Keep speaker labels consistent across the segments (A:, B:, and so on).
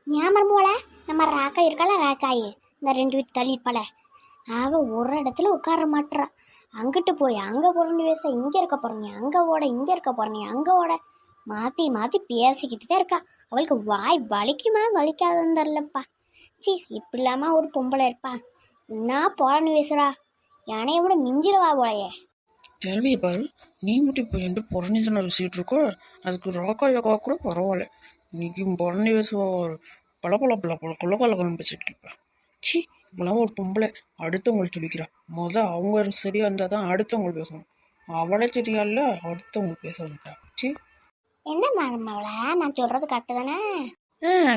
A: ஞாபகம் போல நம்ம ராக்காய் இருக்கல ராக்காய் இந்த 2 வீட்டு தள்ளிப்பாள அவள் ஒரு இடத்துல உட்கார மாட்டுறா. அங்கிட்டு போய் அங்கே புரண்டு பேச, இங்கே இருக்க போகிறீங்க அங்கே ஓட, இங்கே இருக்க போகிறீங்க அங்கே ஓட, மாற்றி மாற்றி பேசிக்கிட்டு தான் இருக்கா. அவளுக்கு வாய் வலிக்குமா வலிக்காதுன்னு தெரிலப்பா. சி இப்படி இல்லாமல் ஒரு பொம்பளை இருப்பா. என்ன புறண்டு பேசுகிறா, யானையை விட மிஞ்சிடுவா போலையே.
B: கேள்வியை பாரு, நீ மட்டும் இப்போ என்கிட்ட புறணி தானே பேசிகிட்டு இருக்கோ, அதுக்கு ராக்காயை கூட பரவாயில்ல. இன்னைக்கு புறணி பேசுவா பல பல பல பல கொள்ள கொள்ளக்கொள்ளன்னு பேசிகிட்டு இருப்பேன். சி இப்பெல்லாம் ஒரு பொம்பளை அடுத்தவங்களுக்கு சொல்லிக்கிறா. அவங்க சரியா இருந்தால் தான் அடுத்தவங்களுக்கு பேசணும். அவளை சரியா இல்லை, அடுத்தவங்களுக்கு பேச மாட்டா. சி
A: என்ன மருமவளை, நான் சொல்கிறது கரெக்டு தானே?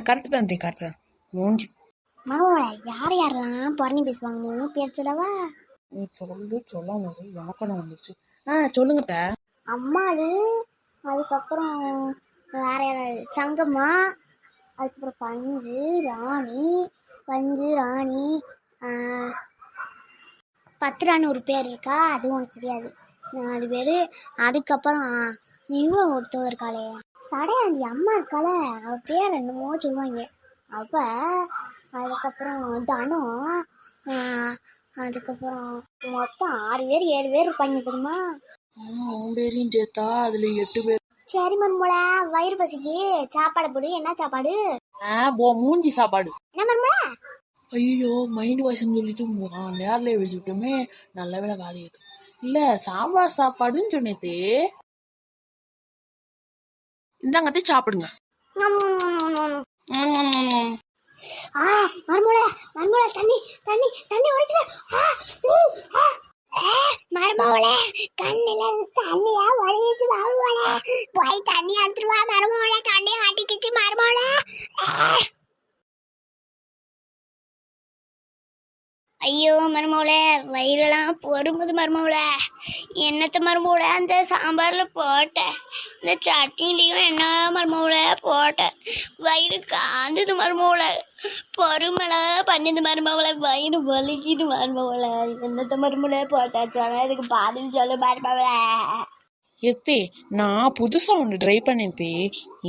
B: கரெக்டு தான் தே, கரெக்டு தான். மூஞ்சி
A: மருமவளை, யார் யாரெல்லாம் புறணி பேசுவாங்கன்னு பேர் சொல்லவா?
B: நீ சொல்லாம எனக்கான வந்துச்சு. சொல்லுங்க.
A: அம்மாளு, அதுக்கப்புறம் வேற யாராவது சங்கம்மா, அதுக்கப்புறம் பஞ்சு ராணி, பத்திரான்னு ஒரு பேர் இருக்கா, அது உனக்கு தெரியாது. 4 பேர். அதுக்கப்புறம் ஒருத்தவ இருக்காளே சடையாண்டி அம்மா இருக்காள, அவள் பேர் என்னமோ சொல்லுவாங்க அவ. அதுக்கப்புறம் தனம், அதுக்கப்புறம் மொத்தம் 6 பேர் 7 பேர் இருப்பாங்க தெரியுமா?
B: அவன் பேரையும் சேர்த்தா அதுல 8 பேர்.
A: சரி மருமலை, வயிறு பசிக்கு சாப்பாடு போடு. என்ன சாப்பாடு?
B: மூஞ்சி சாப்பாடு.
A: என்ன மருமலை?
B: ஐயோ மைண்ட் வாய்ஸ்ன்னு சொல்லிட்டு நேரில் வச்சுக்கிட்டோமே, நல்ல வேலை காது கேட்கு. இல்ல சாம்பார் சாப்பாடுன்னு சொன்னேத்தே. இந்தாங்கத்தே சாப்பிடுங்க.
A: மருமலை தண்ணி தண்ணி தண்ணி உடைக்குது. மருமவளே, கண்ணில இருந்து தண்ணியா வலிச்சு மருமவளே, போய் தண்ணி எடுத்துருவா மருமவளே, தண்ணி அடிக்கிச்சு மருமவளே. ஐயோ மருமவளே, வயிறெல்லாம் பொறுங்குது மருமவளே. என்னத்த மருமவளே அந்த சாம்பார்ல போட்டேன், இந்த சட்னிலையும் என்ன மருமவளே போட்டேன், வயிறு காந்துது மருமவளே, பொறுமலை பண்ணுது மருமவளை, வயிறு வலிக்குது மருமவளை. என்னத்த மருமவளை போட்டாச்சோட இதுக்கு பாதில் சொல்லு மருமவளை.
B: எத்தே நான் புதுசாக ஒன்று ட்ரை பண்ணேத்தே.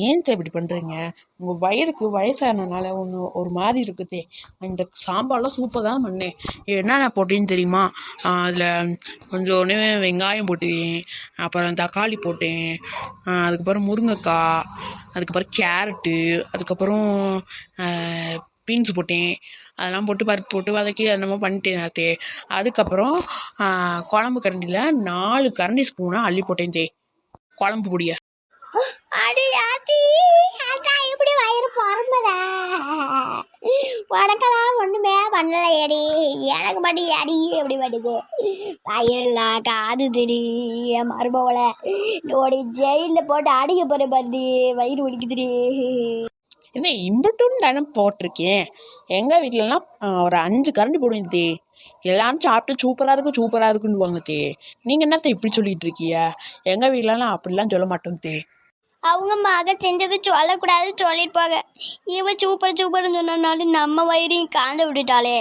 B: ஏன் இப்படி பண்ணுறீங்க? உங்கள் வயிறுக்கு வயசானனால ஒரு மாதிரி இருக்குதே. இந்த சாம்பார்லாம் சூப்பர் தான் பண்ணேன். என்னென்ன போட்டேன்னு தெரியுமா? அதில் கொஞ்சோன்னு வெங்காயம் போட்டேன், அப்புறம் தக்காளி போட்டேன், அதுக்கப்புறம் முருங்கைக்காய், அதுக்கப்புறம் கேரட்டு, அதுக்கப்புறம் பீன்ஸ் போட்டேன். அதெல்லாம் போட்டு பருப்பு போட்டு வதக்கி என்னமோ பண்ணிட்டேன் தே. அதுக்கப்புறம் குழம்பு கரண்டியில் 4 கரண்டி ஸ்பூனாக அள்ளி போட்டேன் தே, குழம்பு பொடிய.
A: இப்படி வயிறு பறந்தத உனக்கெல்லாம் ஒண்ணுமே பண்ணல ஏடி, எனக்கு மட்டும் அடி எப்படி பண்ணுது வயிறுலாம் காது தெரிய மருமவளை. நோடி ஜெயிலில் போட்டு அடிக்க போற பாரு, வயிறு வலிக்குதுடி.
B: என்ன இம்பட்டுன்னு தானே போட்டிருக்கேன். எங்கள் வீட்டிலலாம் ஒரு 5 கரண்டி போடுவேன் தே. எல்லாரும் சாப்பிட்டு சூப்பராக இருக்குன்னு தே. நீங்கள் என்னத்த இப்படி சொல்லிட்டு இருக்கீங்க? எங்கள் வீட்டிலலாம் அப்படிலாம் சொல்ல மாட்டோம் தே.
A: அவங்க மக செஞ்சது சொல்லக்கூடாது சொல்லியிருப்பாங்க. இவன் சூப்பர்னு சொன்னனால நம்ம வயிறையும் காந்த விட்டுட்டாளே.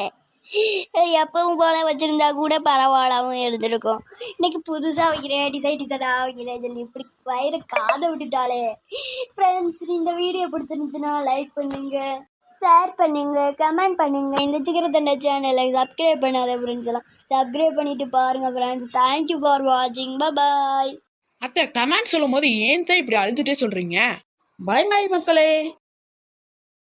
A: எப்பவும் போல வச்சிருந்தா கூட பரவாயில்லாம இருந்திருக்கும். இன்னைக்கு புதுசாக வைக்கிறேன், டிசைடாக வைக்கிறேன் சொல்லி இப்படி வயிறு காத விட்டுட்டாளே. ஃப்ரெண்ட்ஸ், இந்த வீடியோ பிடிச்சிருந்துச்சுன்னா லைக் பண்ணுங்க, ஷேர் பண்ணுங்க, கமெண்ட் பண்ணுங்க. இந்த சிக்கரத்தண்டை சேனலை சப்ஸ்கிரைப் பண்ணாத ஃப்ரெண்ட்ஸ் எல்லாம் சப்ஸ்கிரைப் பண்ணிட்டு பாருங்க ஃப்ரெண்ட்ஸ். தேங்க்யூ ஃபார் வாட்சிங். பாய்.
B: அத்தை கமெண்ட் சொல்லும் போது ஏன் தான் இப்படி அழுதுட்டே சொல்றீங்க? பாய் மக்களே.